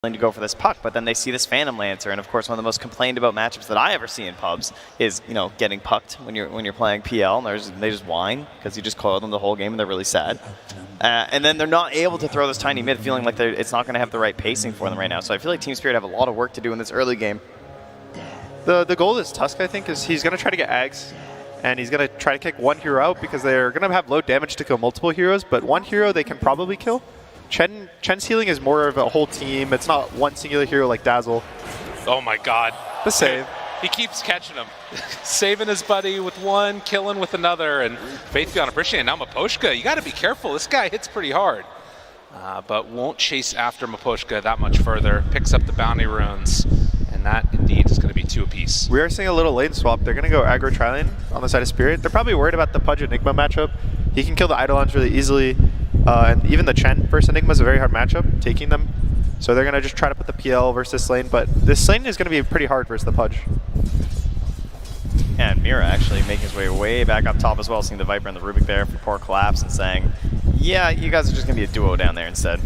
to go for this puck, but then they see this Phantom Lancer, and of course one of the most complained about matchups that I ever see in pubs is, you know, getting pucked when you're playing PL, and they just whine because you just coil them the whole game and they're really sad. And then they're not able to throw this tiny mid, feeling like it's not going to have the right pacing for them right now. So I feel like Team Spirit have a lot of work to do in this early game. The goal of this Tusk, I think, is he's going to try to get Ags, and he's going to try to kick one hero out because they're going to have low damage to kill multiple heroes, but one hero they can probably kill. Chen's healing is more of a whole team. It's not one singular hero like Dazzle. Oh my god. The save. He keeps catching him. Saving his buddy with one, killing with another, and Faith beyond appreciating. Now Miposhka, you got to be careful. This guy hits pretty hard. But won't chase after Miposhka that much further. Picks up the bounty runes, and that indeed is going to be 2 apiece. We are seeing a little lane swap. They're going to go aggro tri-lane on the side of Spirit. They're probably worried about the Pudge Enigma matchup. He can kill the Eidolons really easily. And even the Chen versus Enigma is a very hard matchup, taking them. So they're going to just try to put the PL versus this lane, but this lane is going to be pretty hard versus the Pudge. And Mira actually making his way back up top as well, seeing the Viper and the Rubik there for poor collapse and saying, yeah, you guys are just going to be a duo down there instead.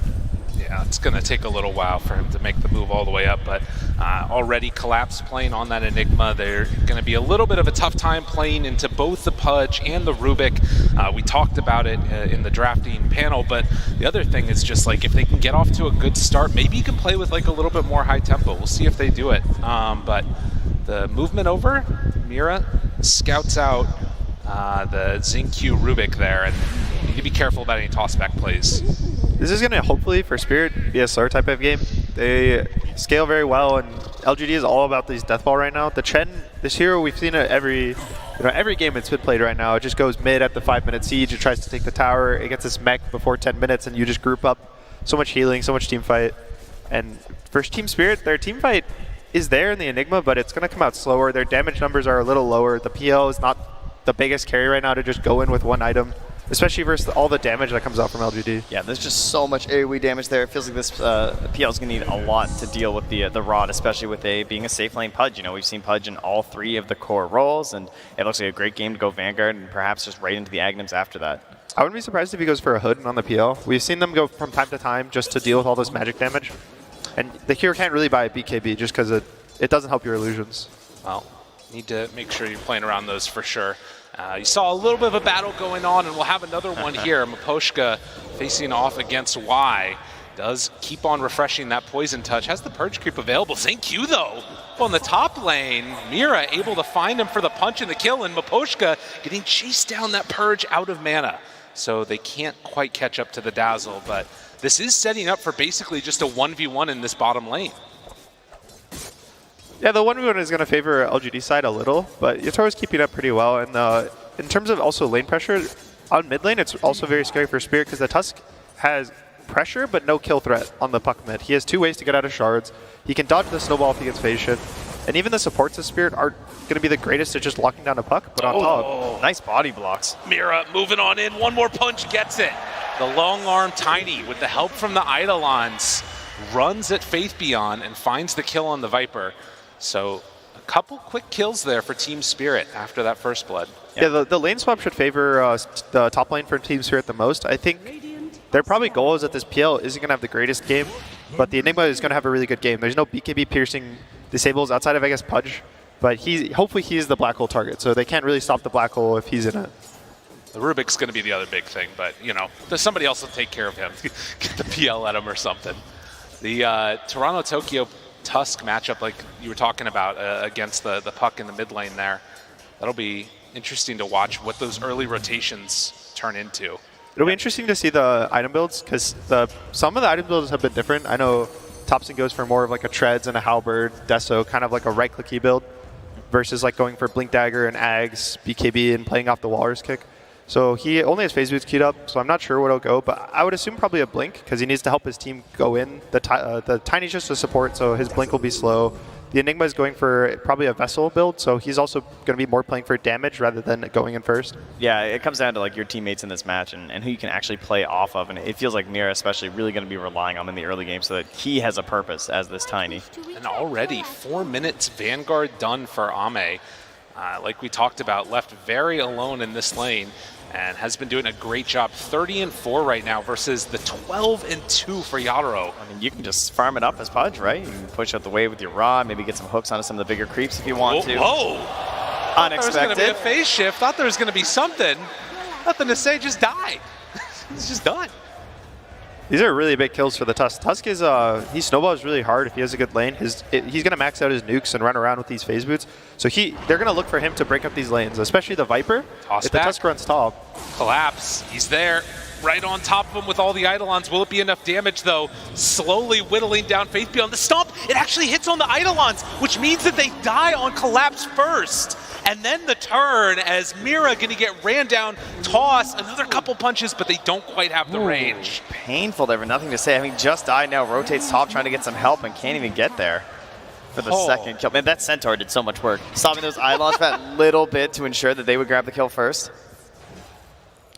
Yeah, it's going to take a little while for him to make the move all the way up, but already Collapse playing on that Enigma. They're going to be a little bit of a tough time playing into both the Pudge and the Rubik. We talked about it in the drafting panel, but the other thing is just like if they can get off to a good start, maybe you can play with like a little bit more high tempo. We'll see if they do it. But the movement over, Mira scouts out the ZAKU Rubik there, and you need to be careful about any toss-back plays. This is going to hopefully, for Spirit, be a slower type of game. They scale very well, and LGD is all about these deathball right now. The Chen, this hero, we've seen it every game it's been played right now. It just goes mid at the 5-minute siege. It tries to take the tower. It gets this mech before 10 minutes, and you just group up. So much healing, so much team fight. And for Team Spirit, their team fight is there in the Enigma, but it's going to come out slower. Their damage numbers are a little lower. The PL is not the biggest carry right now to just go in with one item, especially versus all the damage that comes out from LGD. Yeah, there's just so much AoE damage there. It feels like this PL is going to need a lot to deal with the Rod, especially with being a safe lane Pudge. You know, we've seen Pudge in all 3 of the core roles, and it looks like a great game to go Vanguard and perhaps just right into the Aghanim's after that. I wouldn't be surprised if he goes for a Hood on the PL. We've seen them go from time to time just to deal with all this magic damage. And the hero can't really buy a BKB just because it doesn't help your illusions. Well, need to make sure you're playing around those for sure. You saw a little bit of a battle going on, and we'll have another one here. Miposhka facing off against Y. Does keep on refreshing that Poison Touch. Has the Purge Creep available. ZAKU, though, on the top lane. Mira able to find him for the punch and the kill, and Miposhka getting chased down that Purge out of mana. So they can't quite catch up to the Dazzle, but this is setting up for basically just a 1v1 in this bottom lane. Yeah, the 1v1 is going to favor LGD side a little, but Yatoro's keeping up pretty well. And in terms of also lane pressure, on mid lane, it's also very scary for Spirit because the Tusk has pressure but no kill threat on the puck mid. He has 2 ways to get out of shards. He can dodge the snowball if he gets phase shift. And even the supports of Spirit aren't going to be the greatest at just locking down a puck, but on top. Nice body blocks. Mira moving on in. One more punch gets it. The long arm Tiny, with the help from the Eidolons, runs at Faith Beyond and finds the kill on the Viper. So a couple quick kills there for Team Spirit after that first blood. Yeah, the lane swap should favor the top lane for Team Spirit the most. I think their probably goal is that this PL isn't going to have the greatest game, but the Enigma is going to have a really good game. There's no BKB piercing disables outside of, I guess, Pudge, but hopefully he's the black hole target, so they can't really stop the black hole if he's in it. The Rubik's going to be the other big thing, but, you know, somebody else will take care of him. Get the PL at him or something. The Toronto-Tokyo Tusk matchup, like you were talking about, against the puck in the mid lane there. That'll be interesting to watch what those early rotations turn into. It'll be interesting to see the item builds, because some of the item builds have been different. I know Thompson goes for more of like a Treads and a Halberd, Deso, kind of like a right-clicky build, versus like going for Blink Dagger and Ags, BKB, and playing off the Walrus Kick. So he only has phase boots queued up, so I'm not sure what it'll go, but I would assume probably a Blink, because he needs to help his team go in. The Tiny's just a support, so his Blink will be slow. The Enigma is going for probably a Vessel build, so he's also going to be more playing for damage rather than going in first. Yeah, it comes down to like your teammates in this match and who you can actually play off of, and it feels like Mira especially really going to be relying on him in the early game so that he has a purpose as this Tiny. And already 4 minutes Vanguard done for Ame. like we talked about, left very alone in this lane and has been doing a great job. 30-4 right now versus the 12-2 for Yatoro. I mean, you can just farm it up as Pudge, right? You can push out the wave with your rod, maybe get some hooks onto some of the bigger creeps if you want to. Whoa! Unexpected. There was going to be a phase shift. Thought there was going to be something. Nothing to say, just died. It's just done. These are really big kills for the Tusk. Tusk is, he snowballs really hard if he has a good lane. He's going to max out his nukes and run around with these phase boots. So they're going to look for him to break up these lanes, especially the Viper. Toss if back. the Tusk runs top. Collapse. He's there, right on top of him with all the Eidolons. Will it be enough damage, though? Slowly whittling down Faith Beyond. The stomp, it actually hits on the Eidolons, which means that they die on Collapse first. And then the turn as Mira going to get ran down, toss, another couple punches, but they don't quite have the range. Painful there, but nothing to say. Having just died now, rotates top, trying to get some help and can't even get there for the second kill. Man, that Centaur did so much work. Stopping those Eidolons for that little bit to ensure that they would grab the kill first.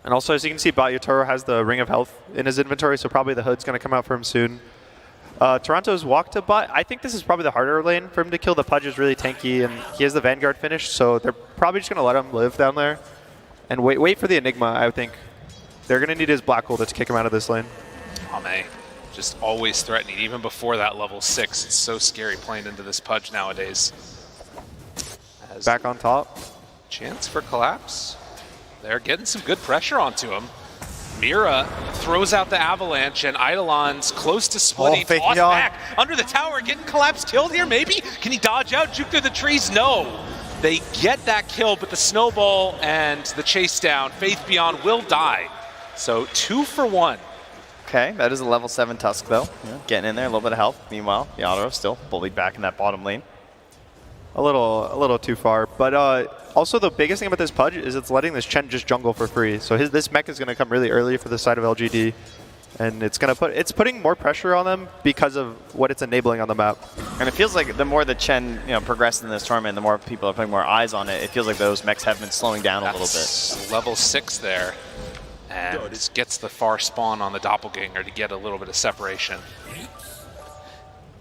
And also, as you can see, Yatoro has the Ring of Health in his inventory, so probably the Hood's going to come out for him soon. Toronto's walk to bot. I think this is probably the harder lane for him to kill. The Pudge is really tanky, and he has the Vanguard finish, so they're probably just going to let him live down there and wait for the Enigma, I think. They're going to need his Black Hole to kick him out of this lane. Ame, just always threatening, even before that level 6. It's so scary playing into this Pudge nowadays. Back on top. Chance for Collapse. They're getting some good pressure onto him. Mira throws out the Avalanche, and Eidolon's close to splitting. Toss back under the tower, getting Collapse killed here, maybe? Can he dodge out, juke through the trees? No. They get that kill, but the snowball and the chase down, Faith Beyond will die. So 2 for 1. Okay, that is a level 7 Tusk, though. Yeah, getting in there, a little bit of help. Meanwhile, Yatoro still bullied back in that bottom lane. A little too far, but also the biggest thing about this Pudge is it's letting this Chen just jungle for free. So this mech is going to come really early for the side of LGD, and it's putting more pressure on them because of what it's enabling on the map. And it feels like the more the Chen progresses in this tournament, the more people are putting more eyes on it. It feels like those mechs have been slowing down a little bit. Level 6 there, and this gets the far spawn on the Doppelganger to get a little bit of separation.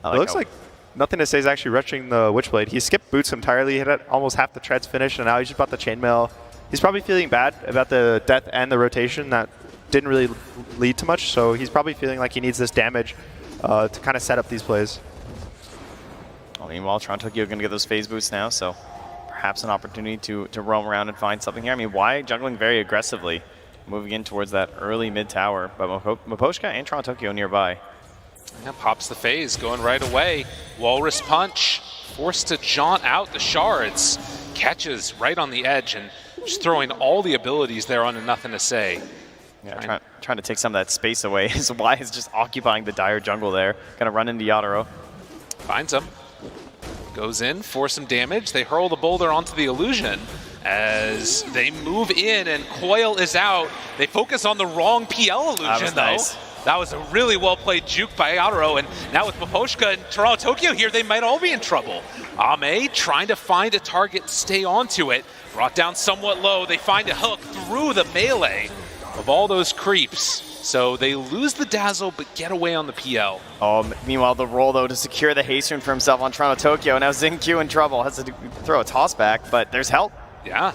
It looks like Nothing to Say is actually rushing the Witchblade. He skipped boots entirely. He had almost half the treads finished, and now he's just about the chainmail. He's probably feeling bad about the death and the rotation that didn't really lead to much, so he's probably feeling like he needs this damage to kind of set up these plays. Well, meanwhile, Toronto are going to get those phase boots now, so perhaps an opportunity to roam around and find something here. I mean, why juggling very aggressively, moving in towards that early mid tower, but Miposhka and Toronto nearby. Yeah, pops the phase, going right away. Walrus Punch, forced to jaunt out the shards. Catches right on the edge and just throwing all the abilities there onto Nothing to Say. Yeah, trying to take some of that space away. His Y is just occupying the dire jungle there. Gonna run into Yatoro. Finds him. Goes in for some damage. They hurl the boulder onto the illusion as they move in and Coil is out. They focus on the wrong PL illusion, though. Nice. That was a really well-played juke by Yatoro, and now with Miposhka and Toronto Tokyo here, they might all be in trouble. Ame trying to find a target and stay onto it. Brought down somewhat low. They find a hook through the melee of all those creeps. So they lose the Dazzle, but get away on the PL. Meanwhile, the roll, though, to secure the haste rune for himself on Toronto Tokyo. Now ZinQ in trouble. Has to throw a toss back, but there's help. Yeah.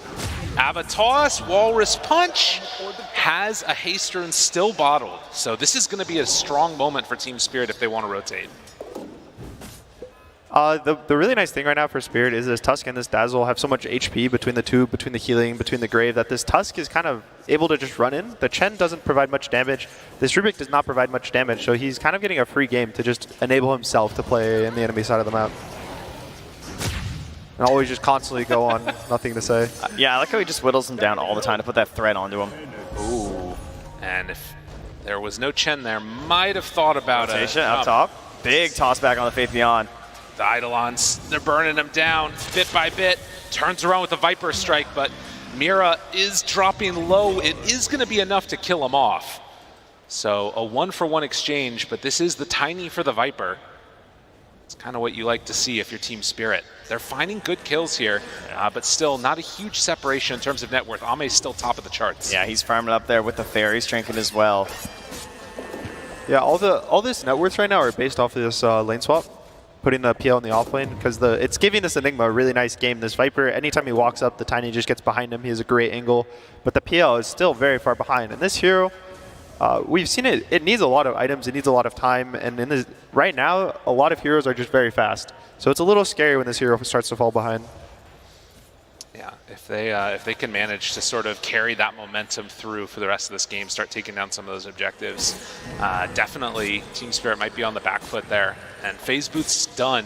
Avatos, Walrus Punch, has a haste rune still bottled. So this is going to be a strong moment for Team Spirit if they want to rotate. The really nice thing right now for Spirit is this Tusk and this Dazzle have so much HP between the two, between the healing, between the Grave, that this Tusk is kind of able to just run in. The Chen doesn't provide much damage. This Rubik does not provide much damage, so he's kind of getting a free game to just enable himself to play in the enemy side of the map. And always just constantly go on Nothing to Say. Yeah, I like how he just whittles him down all the time to put that threat onto him. Ooh. And if there was no Chen there, might have thought about it. Rotation up top. Big toss back on the Faith Beyond. The Eidolons, they're burning them down bit by bit. Turns around with the Viper Strike, but Mira is dropping low. It is going to be enough to kill him off. So a 1-for-1 exchange, but this is the tiny for the Viper. It's kind of what you like to see if you're Team Spirit. They're finding good kills here, but still not a huge separation in terms of net worth. Ame's still top of the charts. Yeah, he's farming up there with the Fairies trinket as well. Yeah, all this net worths right now are based off of this lane swap. putting the PL in the offlane because it's giving this Enigma a really nice game. This Viper, anytime he walks up, the Tiny just gets behind him. He has a great angle, but the PL is still very far behind. And this hero, we've seen it. It needs a lot of items. It needs a lot of time. And right now, a lot of heroes are just very fast. So it's a little scary when this hero starts to fall behind. Yeah, if they can manage to sort of carry that momentum through for the rest of this game, start taking down some of those objectives, definitely Team Spirit might be on the back foot there. And Phase Booth's done,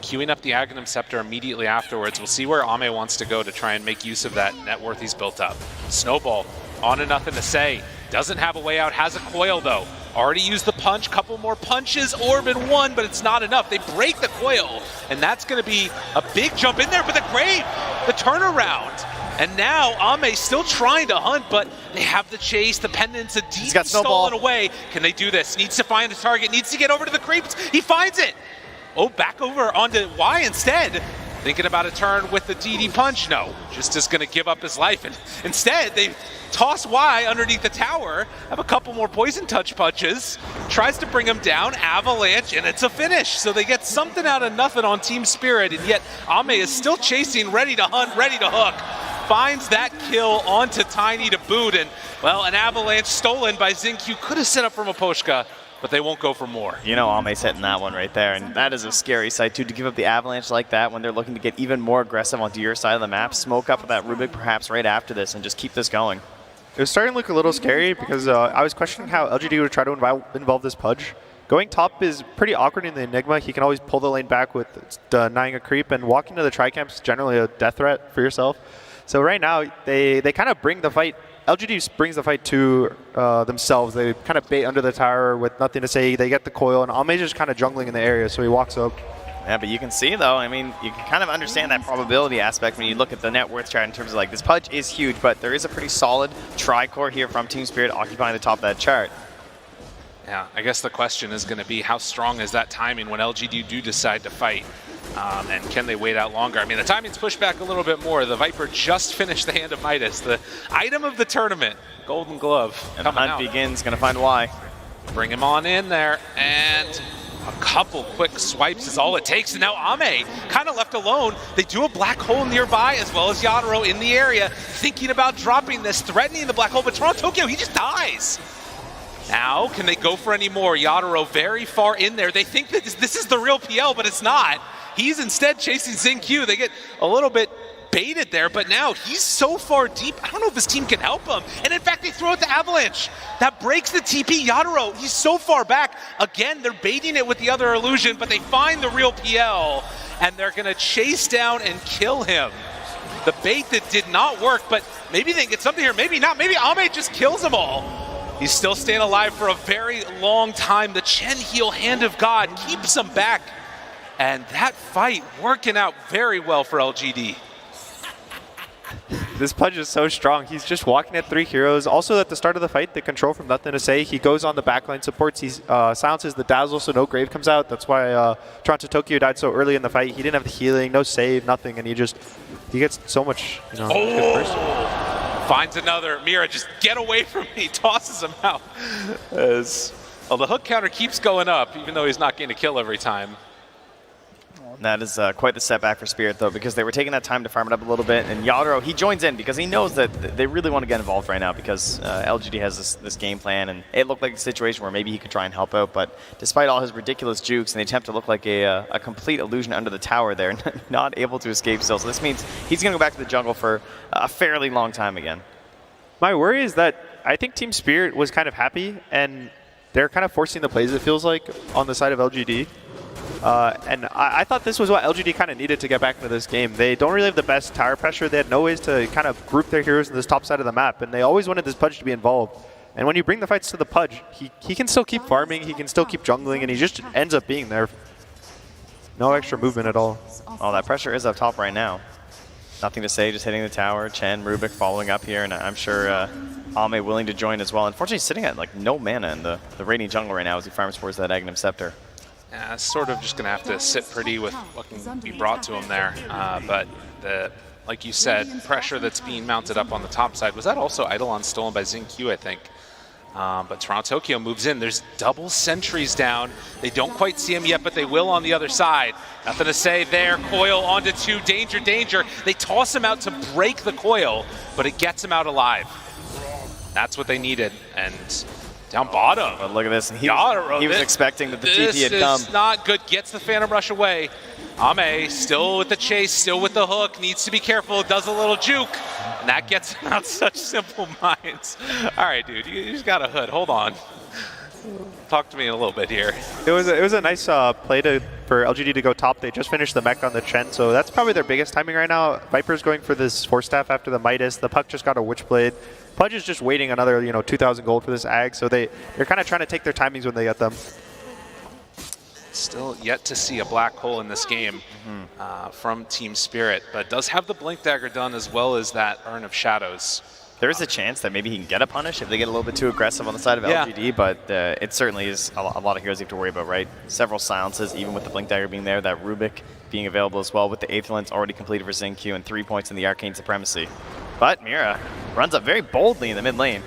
queuing up the Aghanim Scepter immediately afterwards. We'll see where Ame wants to go to try and make use of that net worth he's built up. Snowball, on to nothing to say. Doesn't have a way out, has a coil though. Already used the punch, couple more punches, orb in one, but it's not enough. They break the coil, and that's gonna be a big jump in there, but the grave, the turnaround. And now Ame still trying to hunt, but they have the chase, the pendants, a deep stolen away. Can they do this? Needs to find the target, needs to get over to the creeps. He finds it. Oh, back over onto Y instead. Thinking about a turn with the DD punch? No, just gonna give up his life. And instead, they toss Y underneath the tower, have a couple more poison touch punches, tries to bring him down, avalanche, and it's a finish. So they get something out of nothing on Team Spirit, and yet Ame is still chasing, ready to hunt, ready to hook. Finds that kill onto Tiny to boot, and well, an avalanche stolen by ZAKU could have set up from a Poshka, but they won't go for more. You know Ame's hitting that one right there, and that is a scary sight too, to give up the avalanche like that when they're looking to get even more aggressive onto your side of the map, smoke up with that Rubik perhaps right after this, and just keep this going. It was starting to look a little scary because I was questioning how LGD would try to involve this Pudge. Going top is pretty awkward in the Enigma. He can always pull the lane back with denying a creep, and walking to the tri-camp is generally a death threat for yourself. So right now, they kind of bring the fight. LGD brings the fight to themselves. They kind of bait under the tower with nothing to say. They get the coil, and Ame's just kind of jungling in the area, so he walks up. Yeah, but you can see, though, I mean, you can kind of understand that probability aspect when you look at the net worth chart in terms of, like, this Pudge is huge, but there is a pretty solid tri-core here from Team Spirit occupying the top of that chart. Yeah, I guess the question is going to be how strong is that timing when LGD do decide to fight? And can they wait out longer? I mean, the timing's pushed back a little bit more. The Viper just finished the Hand of Midas, the item of the tournament, Golden Glove. And the hunt begins, going to find why. Bring him on in there, and a couple quick swipes is all it takes, and now Ame kind of left alone. They do a black hole nearby, as well as Yadaro in the area, thinking about dropping this, threatening the black hole, but Toronto Tokyo, he just dies. Now, can they go for any more? Yadaro very far in there. They think that this is the real PL, but it's not. He's instead chasing ZAKU. They get a little bit baited there, but now he's so far deep, I don't know if his team can help him. And in fact, they throw out the avalanche. That breaks the TP. Yadaro, he's so far back. Again, they're baiting it with the other illusion, but they find the real PL, and they're gonna chase down and kill him. The bait that did not work, but maybe they can get something here, maybe not. Maybe Ame just kills them all. He's still staying alive for a very long time. The Chen Heal Hand of God keeps him back. And that fight working out very well for LGD. This Pudge is so strong. He's just walking at 3 heroes. Also, at the start of the fight, the control from nothing to say. He goes on the backline supports. He silences the dazzle so no grave comes out. That's why Toronto Tokyo died so early in the fight. He didn't have the healing, no save, nothing, and he gets so much, you know, good first. Finds another. Mira, just get away from me. Tosses him out. Well, the hook counter keeps going up, even though he's not getting a kill every time. That is quite the setback for Spirit, though, because they were taking that time to farm it up a little bit, and Yadaro, he joins in because he knows that they really want to get involved right now because LGD has this game plan, and it looked like a situation where maybe he could try and help out, but despite all his ridiculous jukes and the attempt to look like a complete illusion under the tower there, not able to escape still, so this means he's going to go back to the jungle for a fairly long time again. My worry is that I think Team Spirit was kind of happy, and they're kind of forcing the plays, it feels like, on the side of LGD. And I thought this was what LGD kind of needed to get back into this game. They don't really have the best tower pressure. They had no ways to kind of group their heroes in this top side of the map, and they always wanted this Pudge to be involved. And when you bring the fights to the Pudge, he can still keep farming, he can still keep jungling, and he just ends up being there. No extra movement at all. Oh, that pressure is up top right now. Nothing to say, just hitting the tower. Chen, Rubik following up here, and I'm sure Ame willing to join as well. Unfortunately, he's sitting at like no mana in the Radiant jungle right now as he farms towards that Aghanim Scepter. Yeah, sort of just going to have to sit pretty with what can be brought to him there. But like you said, pressure that's being mounted up on the top side. Was that also Eidolon stolen by ZAKU, I think? But Toronto Tokyo moves in. There's double sentries down. They don't quite see him yet, but they will on the other side. Nothing to say there. Coil onto 2. Danger, danger. They toss him out to break the coil, but it gets him out alive. That's what they needed. And down bottom. But look at this. He was expecting that the TP had come. This is not good. Gets the Phantom Rush away. Ame still with the chase, still with the hook. Needs to be careful. Does a little juke. And that gets him out such simple minds. All right, dude. You just got a hood. Hold on. Talk to me a little bit here. It was a nice play for LGD to go top. They just finished the mech on the Chen, so that's probably their biggest timing right now. Viper's going for this Force Staff after the Midas. The Puck just got a Witchblade. Pudge is just waiting another 2,000 gold for this Ag, so they're kind of trying to take their timings when they get them. Still yet to see a black hole in this game from Team Spirit, but does have the Blink Dagger done as well as that Urn of Shadows. There is a chance that maybe he can get a punish if they get a little bit too aggressive on the side of LGD, but it certainly is a lot of heroes you have to worry about, right? Several silences, even with the Blink Dagger being there, that Rubik being available as well, with the 8th lens already completed for ZinQ and 3 points in the Arcane Supremacy. But Mira runs up very boldly in the mid lane.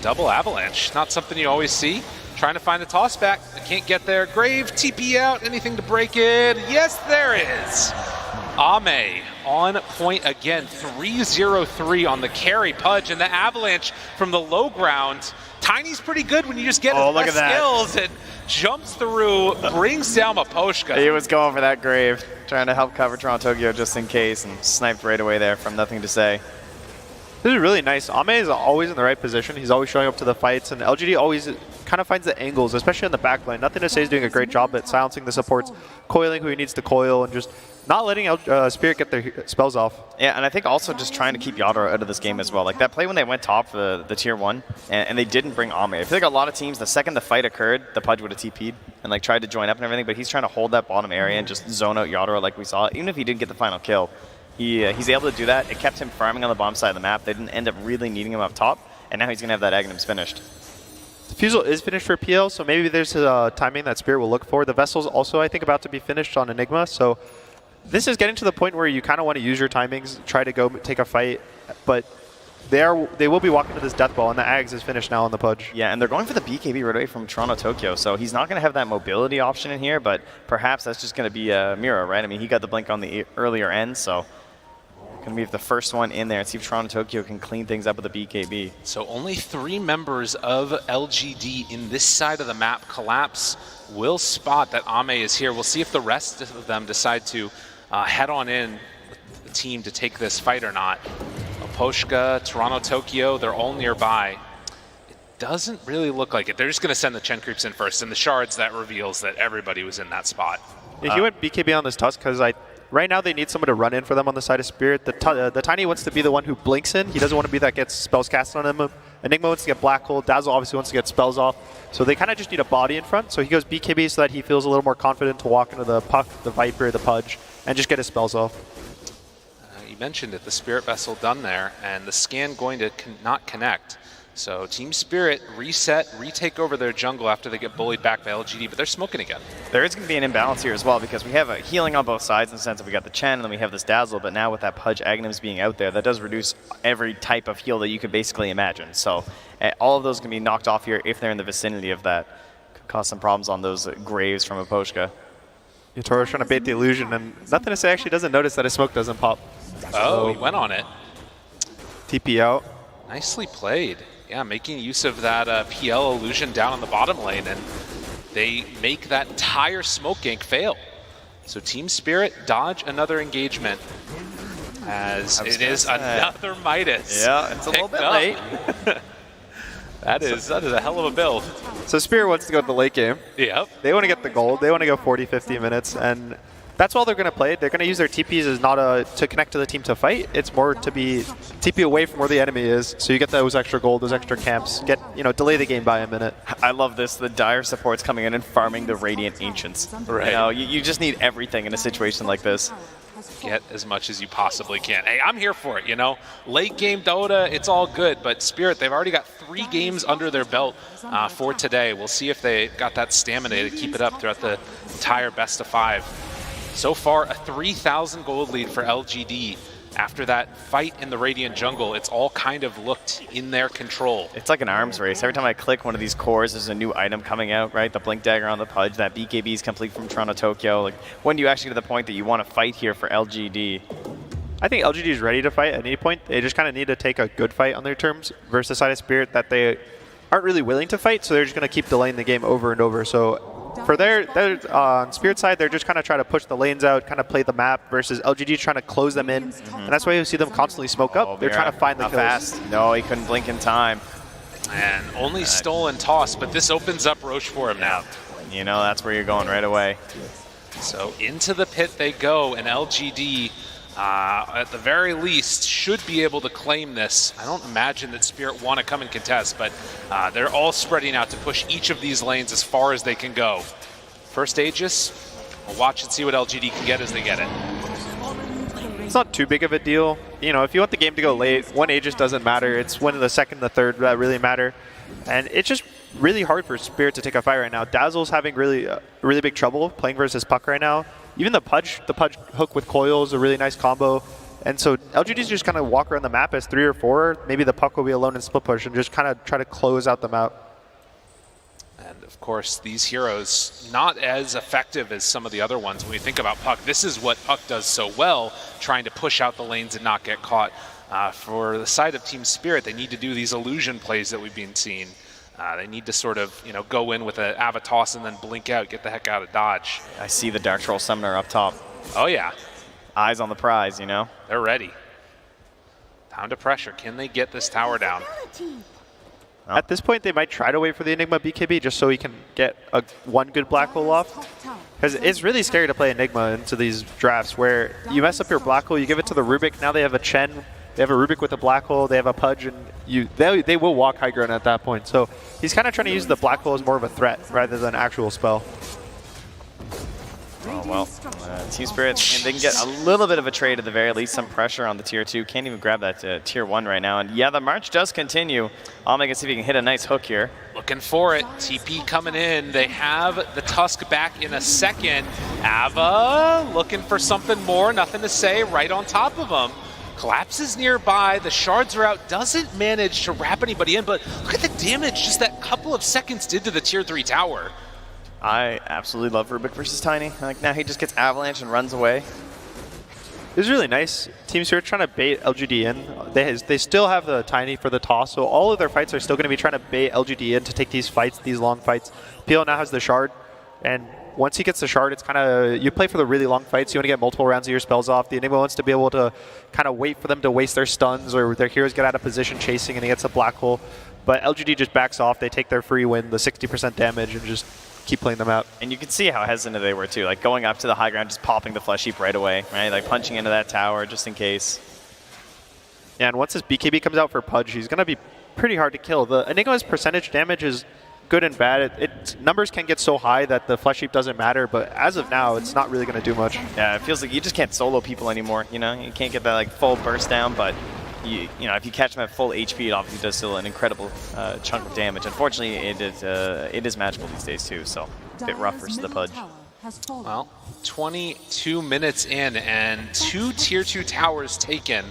Double Avalanche, not something you always see. Trying to find a toss back, can't get there. Grave, TP out, anything to break it? Yes, there is. Ame on point again, 3-0-3 on the carry. Pudge and the Avalanche from the low ground. Tiny's pretty good when you just get his best skills and jumps through, brings down Maposhka. He was going for that Grave, trying to help cover Toronto Tokyo just in case, and sniped right away there from nothing to say. This is really nice. Ame is always in the right position. He's always showing up to the fights, and LGD always kind of finds the angles, especially in the back line. Nothing to say is doing a great job at silencing the supports, coiling who he needs to coil, and just not letting Spirit get their spells off. Yeah, and I think also just trying to keep Yadro out of this game as well. Like that play when they went top for the tier 1, and they didn't bring Ame. I feel like a lot of teams, the second the fight occurred, the Pudge would have TP'd and like tried to join up and everything, but he's trying to hold that bottom area and just zone out Yadro like we saw. Even if he didn't get the final kill, he's able to do that. It kept him farming on the bottom side of the map. They didn't end up really needing him up top, and now he's going to have that Aghanims finished. Fusel is finished for PL, so maybe there's a timing that Spirit will look for. The Vessel's also, I think, about to be finished on Enigma, so this is getting to the point where you kind of want to use your timings, try to go take a fight, but they will be walking to this death ball, and the Ags is finished now on the Pudge. Yeah, and they're going for the BKB right away from Toronto Tokyo, so he's not going to have that mobility option in here, but perhaps that's just going to be Mira, right? I mean, he got the blink on the earlier end, so going to be the first one in there and see if Toronto Tokyo can clean things up with the BKB. So only 3 members of LGD in this side of the map. Collapse will spot that Ame is here. We'll see if the rest of them decide to head on in with the team to take this fight or not. Oposhka, Toronto Tokyo, they're all nearby. It doesn't really look like it. They're just going to send the Chen creeps in first, and the shards, that reveals that everybody was in that spot. Yeah, he went BKB on this Tusk because right now they need someone to run in for them on the side of Spirit. The Tiny wants to be the one who blinks in. He doesn't want to be that gets spells cast on him. Enigma wants to get Black Hole. Dazzle obviously wants to get spells off. So they kind of just need a body in front. So he goes BKB so that he feels a little more confident to walk into the Puck, the Viper, the Pudge, and just get his spells off. You mentioned it, the Spirit Vessel done there, and the scan going to not connect. So Team Spirit reset, retake over their jungle after they get bullied back by LGD, but they're smoking again. There is going to be an imbalance here as well because we have a healing on both sides in the sense that we got the Chen and then we have this Dazzle, but now with that Pudge Aghanims being out there, that does reduce every type of heal that you could basically imagine. So all of those can be knocked off here if they're in the vicinity of that. Could cause some problems on those Graves from Oposhka. Toro's trying to bait the illusion, and nothing to say actually doesn't notice that his smoke doesn't pop. Oh, he went on it. TP out. Nicely played. Yeah, making use of that PL illusion down on the bottom lane, and they make that entire smoke gank fail. So Team Spirit dodge another engagement as it is another Midas. Yeah, it's a little bit late. That is a hell of a build. So Spirit wants to go to the late game. Yep. They want to get the gold. They want to go 40, 50 minutes, and that's all they're going to play. They're going to use their TPs as not to connect to the team to fight. It's more to be TP away from where the enemy is, so you get those extra gold, those extra camps. Delay the game by a minute. I love this. The Dire support's coming in and farming the Radiant Ancients. Right. You just need everything in a situation like this. Get as much as you possibly can. Hey, I'm here for it, Late game Dota, it's all good, but Spirit, they've already got 3 games under their belt for today. We'll see if they got that stamina to keep it up throughout the entire best of 5. So far, a 3,000 gold lead for LGD after that fight in the Radiant jungle, it's all kind of looked in their control. It's like an arms race. Every time I click one of these cores, there's a new item coming out, right? The Blink Dagger on the Pudge, that BKB is complete from Toronto, Tokyo. Like, when do you actually get to the point that you want to fight here for LGD? I think LGD is ready to fight at any point. They just kind of need to take a good fight on their terms versus the side of Spirit that they aren't really willing to fight, so they're just going to keep delaying the game over and over. So for their on Spirit side, they're just kind of trying to push the lanes out, kind of play the map, versus LGD trying to close them in. And that's why you see them constantly smoke up. They're trying to find the kills. Fast. No, he couldn't blink in time. And only stolen toss, but this opens up Roche for him now. You know, that's where you're going right away. So into the pit they go, and LGD, at the very least, should be able to claim this. I don't imagine that Spirit want to come and contest, but they're all spreading out to push each of these lanes as far as they can go. First Aegis, we'll watch and see what LGD can get as they get it. It's not too big of a deal. You know, if you want the game to go late, one Aegis doesn't matter. It's when the second and the third that really matter. And it's just really hard for Spirit to take a fight right now. Dazzle's having really big trouble playing versus Puck right now. Even the Pudge hook with Coil is a really nice combo. And so LGD's just kind of walk around the map as 3 or 4. Maybe the Puck will be alone in split push and just kind of try to close out the map. And of course, these heroes, not as effective as some of the other ones. When we think about Puck, this is what Puck does so well, trying to push out the lanes and not get caught. For the side of Team Spirit, they need to do these illusion plays that we've been seeing. They need to sort of, you know, go in with an Avatos and then blink out, get the heck out of dodge. I see the Dark Troll Summoner up top. Oh, yeah. Eyes on the prize, you know? They're ready. Down to pressure. Can they get this tower down? Oh. At this point, they might try to wait for the Enigma BKB just so he can get one good black hole off. Because it's really scary to play Enigma into these drafts where you mess up your black hole, you give it to the Rubik, now they have a Chen. They have a Rubik with a black hole, they have a Pudge, and they will walk high ground at that point. So he's kind of trying to use the black hole as more of a threat rather than an actual spell. Oh, well, Team Spirit, and they can get a little bit of a trade at the very least, some pressure on the tier 2. Can't even grab that tier 1 right now. And yeah, the march does continue. Omega can see if he can hit a nice hook here. Looking for it. TP coming in. They have the Tusk back in a second. Ava looking for something more. Nothing to say. Right on top of him. Collapses nearby, the shards are out, doesn't manage to wrap anybody in, but look at the damage just that couple of seconds did to the tier 3 tower. I absolutely love Rubik versus Tiny. Like, now he just gets avalanche and runs away. It was really nice. Team Spirit trying to bait LGD in. They still have the Tiny for the toss, so all of their fights are still going to be trying to bait LGD in to take these fights, these long fights. PL now has the shard, and once he gets the shard, it's kind of, you play for the really long fights. You want to get multiple rounds of your spells off. The Enigma wants to be able to kind of wait for them to waste their stuns or their heroes get out of position chasing and he gets a black hole. But LGD just backs off. They take their free win, the 60% damage, and just keep playing them out. And you can see how hesitant they were too. Like going up to the high ground, just popping the Flesh Heap right away, right? Like punching into that tower just in case. Yeah, and once this BKB comes out for Pudge, he's going to be pretty hard to kill. The Enigma's percentage damage is good and bad. Numbers can get so high that the Flesh Heap doesn't matter, but as of now, it's not really going to do much. Yeah, it feels like you just can't solo people anymore, you know? You can't get that like full burst down, but you know, if you catch them at full HP, it obviously does still an incredible chunk of damage. Unfortunately, it is magical these days too, so a bit rough versus the Pudge. Well, 22 minutes in and 2 tier 2 towers taken,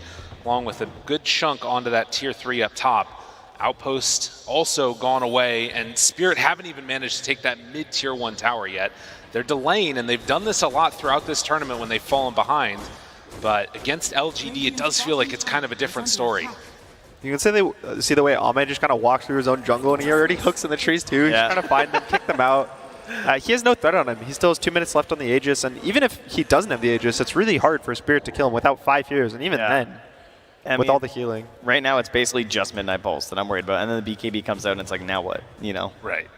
along with a good chunk onto that tier 3 up top. Outpost also gone away, and Spirit haven't even managed to take that mid-tier 1 tower yet. They're delaying, and they've done this a lot throughout this tournament when they've fallen behind. But against LGD, it does feel like it's kind of a different story. You can say see the way Ahmed just kind of walks through his own jungle, and he already hooks in the trees too. He's trying to find them, kick them out. He has no threat on him. He still has 2 minutes left on the Aegis, and even if he doesn't have the Aegis, it's really hard for Spirit to kill him without 5 heroes, and even then. I mean, all the healing. Right now, it's basically just Midnight Pulse that I'm worried about. And then the BKB comes out, and it's like, now what? You know? Right.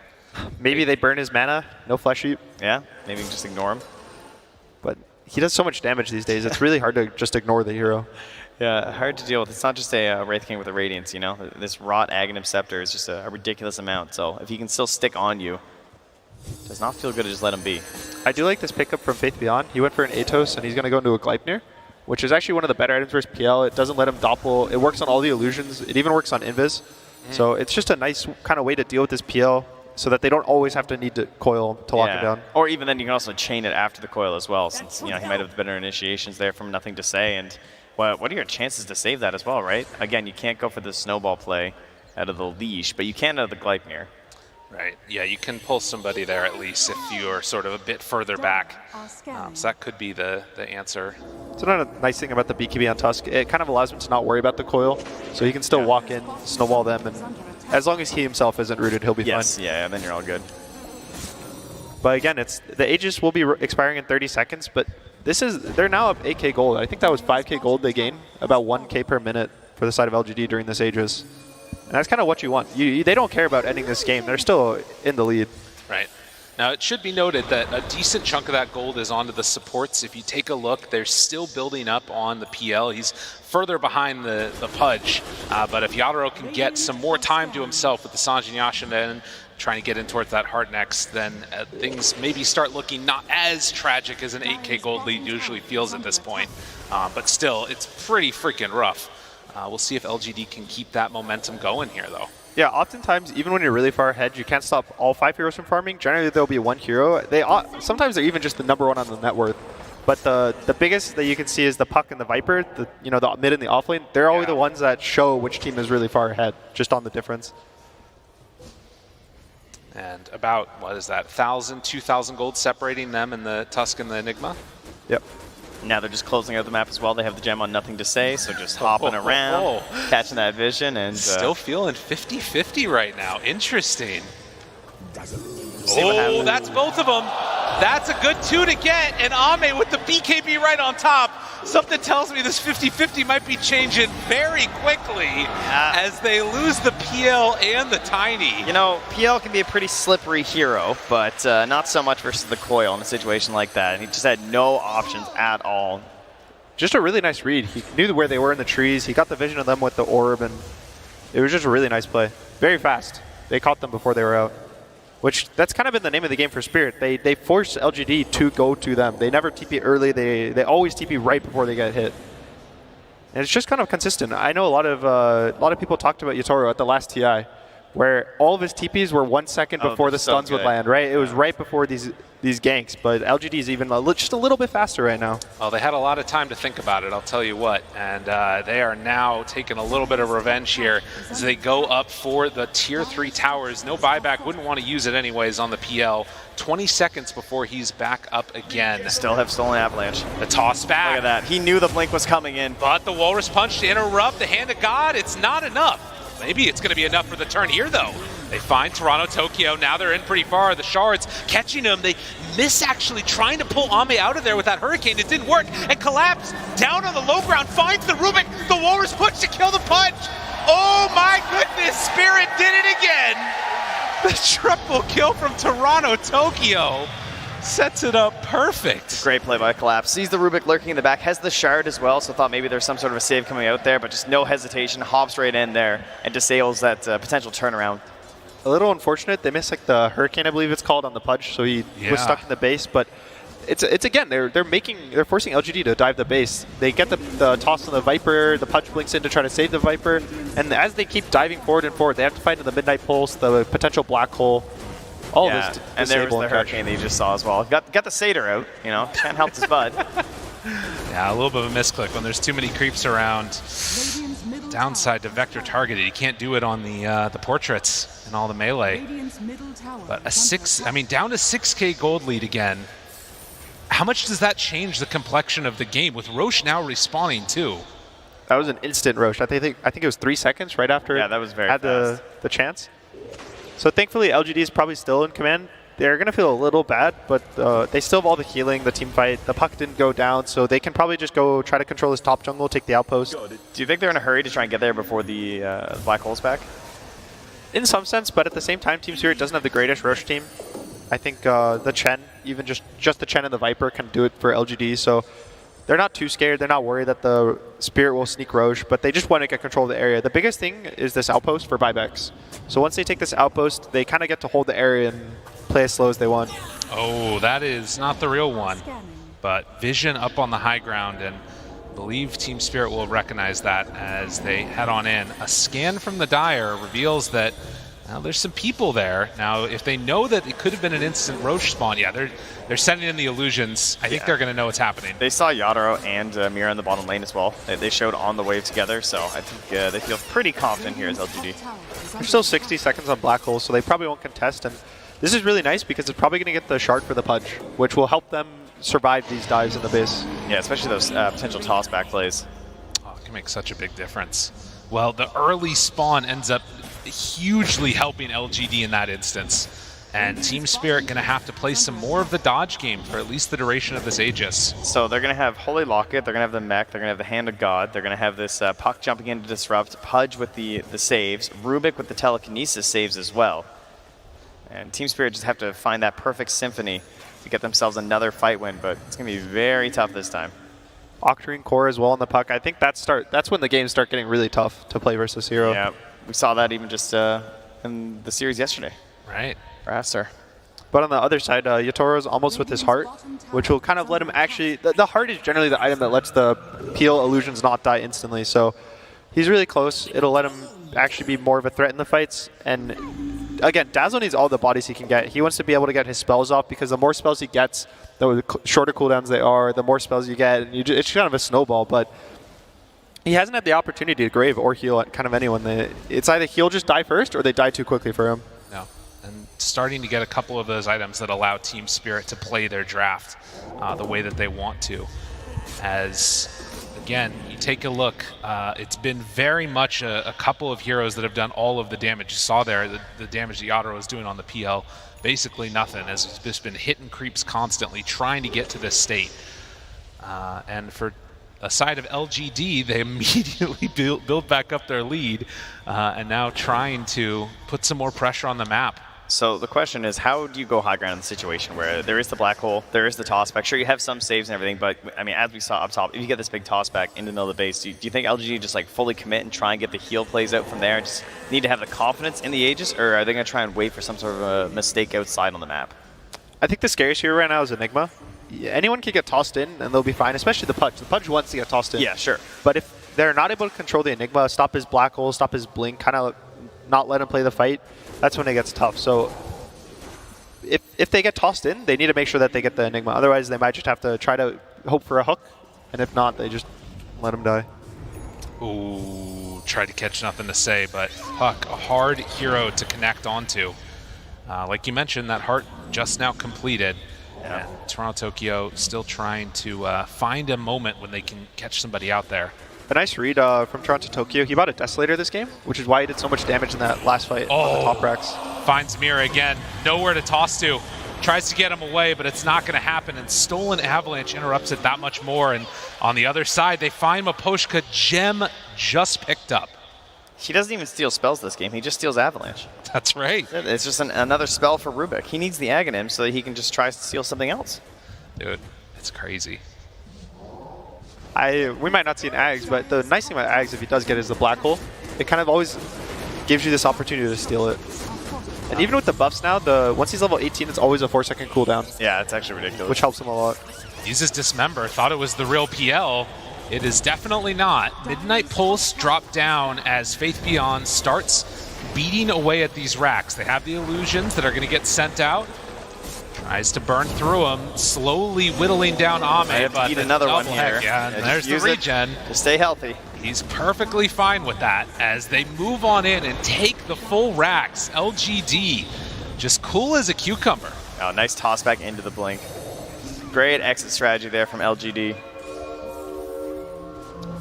Maybe they burn his mana. No Flesh Heap. Yeah, maybe just ignore him. But he does so much damage these days. It's really hard to just ignore the hero. Yeah, hard to deal with. It's not just a Wraith King with a Radiance, you know? This Rot Aghanim Scepter is just a ridiculous amount. So if he can still stick on you, it does not feel good to just let him be. I do like this pickup from Faith Beyond. He went for an Atos, and he's going to go into a Gleipnir, which is actually one of the better items versus PL. It doesn't let him doppel. It works on all the illusions. It even works on Invis. So it's just a nice kind of way to deal with this PL so that they don't always have to need to coil to lock it down. Or even then you can also chain it after the coil as well, since you know he might have better initiations there from Nothing to Say. And What are your chances to save that as well, right? Again, you can't go for the snowball play out of the leash, but you can out of the Gleipnir. Right, yeah, you can pull somebody there at least if you're sort of a bit further back. So that could be the answer. So another nice thing about the BKB on Tusk, it kind of allows him to not worry about the coil. So he can still walk in, snowball them, and as long as he himself isn't rooted, he'll be fine. Yeah, then you're all good. But again, the Aegis will be expiring in 30 seconds, but they're now up 8k gold. I think that was 5k gold they gained, about 1k per minute for the side of LGD during this Aegis. And that's kind of what you want. They don't care about ending this game. They're still in the lead. Right. Now, it should be noted that a decent chunk of that gold is onto the supports. If you take a look, they're still building up on the PL. He's further behind the Pudge. But if Yadaro can get some more time to himself with the Sanjin Yashin and trying to get in towards that hard next, then things maybe start looking not as tragic as an 8k gold lead usually feels at this point. But still, it's pretty freaking rough. We'll see if LGD can keep that momentum going here, though. Yeah, oftentimes, even when you're really far ahead, you can't stop all 5 heroes from farming. Generally, there'll be one hero. Sometimes they're even just the #1 on the net worth. But the biggest that you can see is the Puck and the Viper, the mid and the off lane. They're always the ones that show which team is really far ahead, just on the difference. And about, what is that, 1,000, 2,000 gold separating them and the Tusk and the Enigma? Yep. Now they're just closing out the map as well. They have the gem on nothing to say, so just hopping around, catching that vision, and still feeling 50-50 right now. Interesting. Oh, that's both of them. That's a good 2 to get, and Ame with the BKB right on top. Something tells me this 50-50 might be changing very quickly as they lose the PL and the Tiny. You know, PL can be a pretty slippery hero, but not so much versus the Coil in a situation like that. He just had no options at all. Just a really nice read. He knew where they were in the trees. He got the vision of them with the orb, and it was just a really nice play. Very fast. They caught them before they were out. Which, that's kind of been the name of the game for Spirit. They force LGD to go to them. They never TP early. They always TP right before they get hit. And it's just kind of consistent. I know a lot of people talked about Yatoro at the last TI, where all of his TPs were 1 second before the stuns would land, right? It was right before these ganks, but LGD is even just a little bit faster right now. Well, they had a lot of time to think about it, I'll tell you what. And they are now taking a little bit of revenge here as they go up for the Tier 3 towers. No buyback, wouldn't want to use it anyways on the PL. 20 seconds before he's back up again. Still have stolen Avalanche. The toss back. Look at that. He knew the blink was coming in. But the Walrus Punch to interrupt the Hand of God, it's not enough. Maybe it's going to be enough for the turn here, though. They find Toronto, Tokyo. Now they're in pretty far. The Shards catching them. They miss actually trying to pull Ame out of there with that Hurricane. It didn't work. And Collapse down on the low ground finds the Rubik. The Walrus Punch to kill the Punch. Oh my goodness, Spirit did it again. The triple kill from Toronto, Tokyo. Sets it up perfect. Great play by Collapse. Sees the Rubik lurking in the back, has the shard as well, so thought maybe there's some sort of a save coming out there, but just no hesitation, hops right in there and disables that potential turnaround. A little unfortunate. They missed like the Hurricane, I believe it's called, on the Pudge, so he was stuck in the base. But it's again, they're forcing LGD to dive the base. They get the toss on the Viper. The Pudge blinks in to try to save the Viper, and as they keep diving forward and forward, they have to find the Midnight Pulse, the potential black hole. All this and there was the Hurricane that you just saw as well. Got the Satyr out, can't help his butt. Yeah, a little bit of a misclick when there's too many creeps around. Downside to Vector targeted. You can't do it on the portraits and all the melee. But down to 6k gold lead again. How much does that change the complexion of the game with Roche now respawning too? That was an instant Roche. I think it was 3 seconds right after that was very had fast. the chance. So thankfully, LGD is probably still in command. They're going to feel a little bad, but they still have all the healing, the team fight. The Puck didn't go down, so they can probably just go try to control this top jungle, take the outpost. Do you think they're in a hurry to try and get there before the Black Hole's back? In some sense, but at the same time, Team Spirit doesn't have the greatest Roche team. I think the Chen, even just the Chen and the Viper can do it for LGD, so they're not too scared. They're not worried that the Spirit will sneak Roche, but they just want to get control of the area. The biggest thing is this outpost for buybacks. So once they take this outpost, they kind of get to hold the area and play as slow as they want. Oh, that is not the real one. But Vision up on the high ground, and I believe Team Spirit will recognize that as they head on in. A scan from the Dire reveals that Now there's some people there. Now if they know that it could have been an instant Roche spawn, yeah, they're sending in the illusions. I think they're going to know what's happening. They saw Yadaro and Mira in the bottom lane as well. They showed on the wave together, so I think they feel pretty confident here as LGD. There's still 60 seconds on Black Hole, so they probably won't contest. And this is really nice because it's probably going to get the shard for the Pudge, which will help them survive these dives in the base. Yeah, especially those potential toss-back plays. Oh, it can make such a big difference. Well, the early spawn ends up hugely helping LGD in that instance. And Team Spirit going to have to play some more of the dodge game for at least the duration of this Aegis. So they're going to have Holy Locket, they're going to have the mech, they're going to have the Hand of God, they're going to have this Puck jumping in to disrupt, Pudge with the saves, Rubik with the telekinesis saves as well. And Team Spirit just have to find that perfect symphony to get themselves another fight win, but it's going to be very tough this time. Octarine Core as well on the Puck. I think that's when the games start getting really tough to play versus Hero. Yeah, we saw that even just in the series yesterday. Right. For Aster. But on the other side, Yatoro's almost with his heart, which will kind of let him actually... The heart is generally the item that lets the Peel illusions not die instantly, so he's really close. It'll let him actually be more of a threat in the fights. And again, Dazzle needs all the bodies he can get. He wants to be able to get his spells off because the more spells he gets, the shorter cooldowns they are, the more spells you get. And it's kind of a snowball, but he hasn't had the opportunity to grave or heal at kind of anyone. It's either he'll just die first or they die too quickly for him. No. And starting to get a couple of those items that allow Team Spirit to play their draft the way that they want to. As, again, you take a look, it's been very much a couple of heroes that have done all of the damage. You saw there the damage that Yadaro was doing on the PL. Basically nothing, as it's just been hitting creeps constantly, trying to get to this state. And for a side of LGD, they immediately build back up their lead and now trying to put some more pressure on the map. So the question is, how do you go high ground in the situation where there is the black hole, there is the toss back? Sure, you have some saves and everything, but I mean, as we saw up top, if you get this big toss back into the middle of the base, do you think LGD just like fully commit and try and get the heal plays out from there? Just need to have the confidence in the Aegis, or are they going to try and wait for some sort of a mistake outside on the map? I think the scariest hero right now is Enigma. Anyone can get tossed in and they'll be fine, especially the Pudge. The Pudge wants to get tossed in. Yeah, sure. But if they're not able to control the Enigma, stop his black hole, stop his blink, kind of not let him play the fight, that's when it gets tough. So if they get tossed in, they need to make sure that they get the Enigma. Otherwise, they might just have to try to hope for a hook. And if not, they just let him die. Ooh, tried to catch nothing to say, but Puck, a hard hero to connect onto. Like you mentioned, that heart just now completed. Yeah. And Toronto Tokyo still trying to find a moment when they can catch somebody out there. A nice read from Toronto Tokyo. He bought a Desolator this game, which is why he did so much damage in that last fight on the top racks. Finds Mira again, nowhere to toss to. Tries to get him away, but it's not going to happen, and Stolen Avalanche interrupts it that much more. And on the other side, they find Maposhka, gem just picked up. He doesn't even steal spells this game, he just steals Avalanche. That's right. It's just another spell for Rubik. He needs the Aghanim so that he can just try to steal something else. Dude, it's crazy. We might not see an Ags, but the nice thing about Ags, if he does get it, is the black hole. It kind of always gives you this opportunity to steal it. And even with the buffs now, once he's level 18, it's always a 4-second cooldown. Yeah, it's actually ridiculous. Which helps him a lot. Uses Dismember, thought it was the real PL. It is definitely not. Midnight Pulse dropped down as Faith Beyond starts beating away at these racks. They have the illusions that are going to get sent out. Tries to burn through them, slowly whittling down Ame. I have to eat another one here. Yeah, and there's the regen. To stay healthy. He's perfectly fine with that as they move on in and take the full racks. LGD, just cool as a cucumber. Oh, nice toss back into the blink. Great exit strategy there from LGD.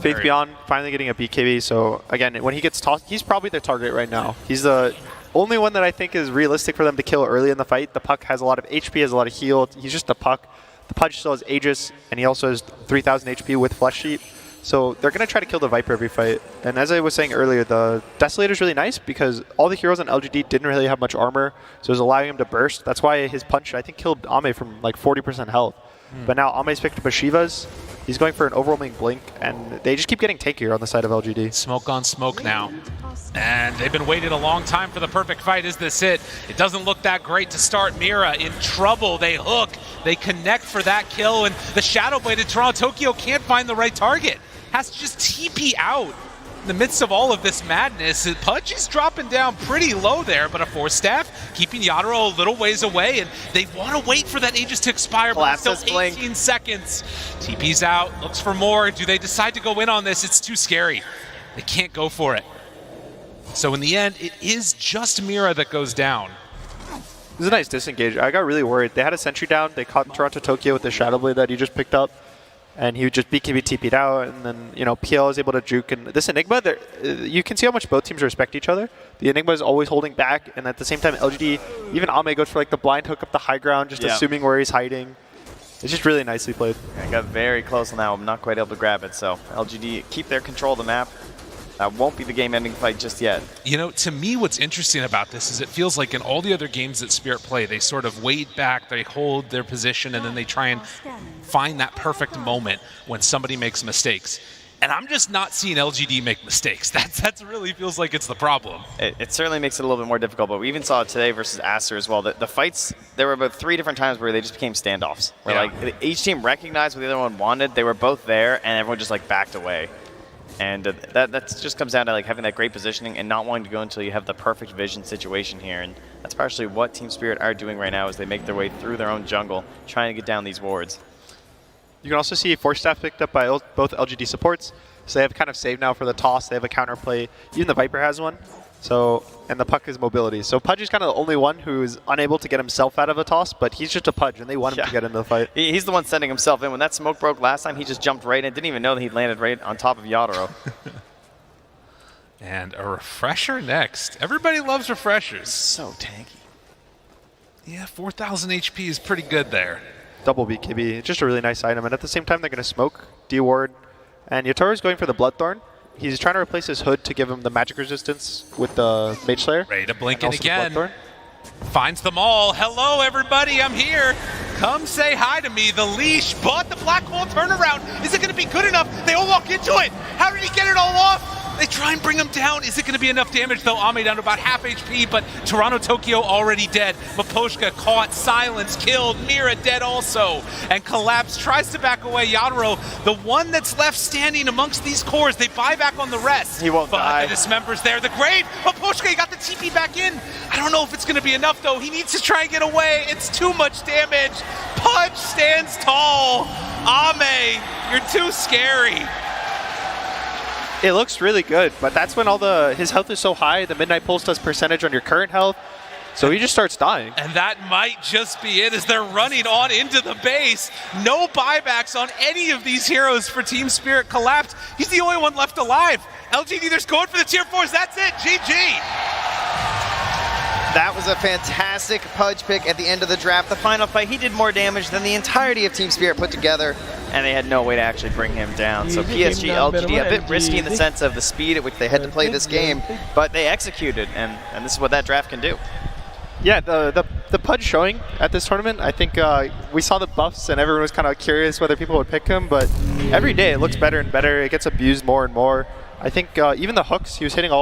Faith Beyond finally getting a BKB, so again, when he gets tossed, he's probably their target right now. He's the only one that I think is realistic for them to kill early in the fight. The Puck has a lot of HP, has a lot of heal. He's just a Puck. The Pudge still has Aegis, and he also has 3,000 HP with Flesh Sheet. So they're going to try to kill the Viper every fight. And as I was saying earlier, the Desolator is really nice because all the heroes on LGD didn't really have much armor, so it was allowing him to burst. That's why his punch, I think, killed Ame from like 40% health. But now Ame's picked up a Shiva's. He's going for an overwhelming blink, and they just keep getting tankier on the side of LGD. Smoke on smoke now. And they've been waiting a long time for the perfect fight. Is this it? It doesn't look that great to start. Mira in trouble. They hook. They connect for that kill, and the Shadow Blade in Toronto Tokyo can't find the right target. Has to just TP out. In the midst of all of this madness, Pudgy's dropping down pretty low there, but a Force Staff keeping Yadro a little ways away, and they want to wait for that Aegis to expire, but still 18 seconds. TP's out, looks for more. Do they decide to go in on this? It's too scary. They can't go for it. So in the end, it is just Mira that goes down. It was a nice disengage. I got really worried. They had a sentry down. They caught Toronto Tokyo with the Shadow Blade that he just picked up. And he would just BKB TP'd out, and then, you know, PL is able to juke. And this Enigma, you can see how much both teams respect each other. The Enigma is always holding back, and at the same time, LGD, even Ame goes for like the blind hook up the high ground, just assuming where he's hiding. It's just really nicely played. I got very close on that one, not quite able to grab it. So LGD keep their control of the map. That won't be the game-ending fight just yet. You know, to me, what's interesting about this is it feels like in all the other games that Spirit play, they sort of wait back, they hold their position, and then they try and find that perfect moment when somebody makes mistakes. And I'm just not seeing LGD make mistakes. That really feels like it's the problem. It certainly makes it a little bit more difficult, but we even saw it today versus Aster as well. The fights, there were about 3 different times where they just became standoffs. Where like each team recognized what the other one wanted, they were both there, and everyone just like backed away. And that just comes down to like having that great positioning and not wanting to go until you have the perfect vision situation here. And that's partially what Team Spirit are doing right now as they make their way through their own jungle, trying to get down these wards. You can also see Force Staff picked up by both LGD supports. So they have kind of saved now for the toss. They have a counterplay. Even the Viper has one. So, and the Puck is mobility. So Pudge is kind of the only one who's unable to get himself out of a toss, but he's just a Pudge, and they want him to get into the fight. He's the one sending himself in. When that smoke broke last time, he just jumped right in. Didn't even know that he'd landed right on top of Yadro. And a refresher next. Everybody loves refreshers. So tanky. Yeah, 4,000 HP is pretty good there. Double BKB. It's just a really nice item. And at the same time, they're going to smoke, D-Ward. And Yatoro's going for the Bloodthorn. He's trying to replace his hood to give him the magic resistance with the Mage Slayer. Ready to blink in again. Finds them all. Hello, everybody. I'm here. Come say hi to me. The leash, but the black hole turnaround. Is it going to be good enough? They all walk into it. How did he get it all off? They try and bring him down. Is it going to be enough damage, though? Ame down to about half HP, but Toronto Tokyo already dead. Maposhka caught, silenced, killed. Mira dead also. And Collapse tries to back away. Yadro, the one that's left standing amongst these cores, they buy back on the rest. He won't die. The dismembers there. The Grave. Maposhka, he got the TP back in. I don't know if it's going to be enough, though. He needs to try and get away. It's too much damage. Pudge stands tall. Ame, you're too scary. It looks really good, but that's when his health is so high, the Midnight Pulse does percentage on your current health, so he just starts dying. And that might just be it as they're running on into the base. No buybacks on any of these heroes for Team Spirit. Collapsed. He's the only one left alive. LGD, they're going for the tier 4s. That's it. GG. That was a fantastic Pudge pick at the end of the draft. The final fight, he did more damage than the entirety of Team Spirit put together, and they had no way to actually bring him down. So PSG.LGD, a bit risky in the sense of the speed at which they had to play this game, but they executed, and this is what that draft can do. Yeah, the Pudge showing at this tournament, I think we saw the buffs, and everyone was kind of curious whether people would pick him, but every day it looks better and better. It gets abused more and more. I think even the hooks, he was hitting all